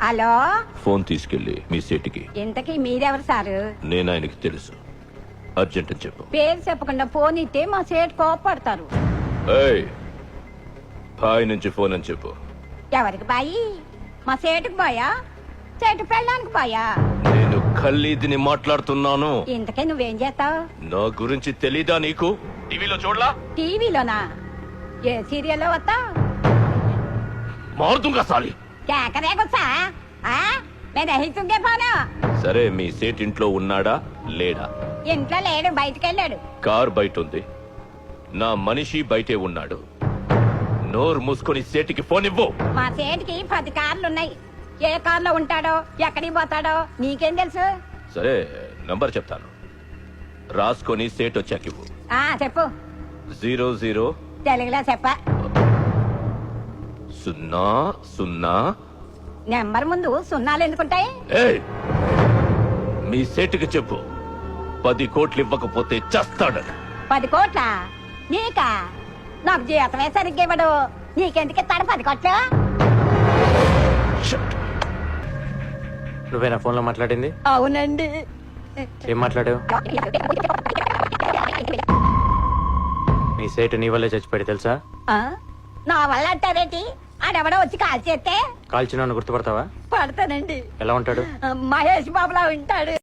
Hello, phone తీసుకెళ్ళి మీ సీటుకి. ఇంతకీ మీరెవరు సారు? నేను ఆయనకి తెలుసు. అర్జెంట్ అని చెప్పు. పేరు చెప్పకుండా ఫోన్ ఇస్తే మా సేటు కోపడతారు. ఏయ్, బాయ్ నుంచి ఫోన్ అని చెప్పు. ఎవరికి బాయి? మా సేటుకు బాయా, సేటు పెళ్ళడానికి బాయా? నేను ఖల్లీదిని మాట్లాడుతున్నాను. ఇంతకే నువ్వేం చేస్తావు? నా గురించి తెలీదా నీకు? టీవీలో చూడలా? టీవీలోనా? ఏ సీరియల్లో వస్తా? మారుతుంగా సాలి. కేకరే గుస్సా? నేను రహితుంగే పోను. సరే, మీ సేట్ ఇంట్లో ఉన్నాడా లేడా? ఇంట్లో లేడు, బయటికి వెళ్ళాడు. కార్ బయట ఉంది, నా మనిషి బయటే ఉన్నాడు. నోరు మూసుకొని సేటికి ఫోన్ ఇవ్వు. మా సేటుకి 10 కార్లున్నాయి. ఏ కార్లో ఉంటాడో, ఎక్కడికి పోతాడో నీకేం తెలుసు? సరే, నంబర్ చెప్తాను, రాసుకొని సేట్ వచ్చాక ఇవ్వు. చెప్పు. 00 తెలుగులో చెప్ప. 00. నెంబర్ ముందు సున్నాలు ఎందుకుంటాయి? ఏయ్, మీ సేటుకి చెప్పు, 10 కోట్లు ఇవ్వకపోతే చస్తాడు. 10 కోట్ల? నీకా? నాకు జీతమే సరిగ్గా ఇవ్వడు. నీకెందుకు ఇస్తాడు 10 కోట్లు? నువ్వేనా ఫోన్ లో మాట్లాడింది? అవునండి. ఏం మాట్లాడావు? నీ సేటు నీ వల్లే చచ్చిపోయాడు తెలుసా? నా వల్ల అంటారేంటి? ఆడెవడో వచ్చి కాల్ చేస్తే కాల్చిన గుర్తుపడతావా? పడతానండి. ఎలా ఉంటాడు? మహేష్ బాబులా ఉంటాడు.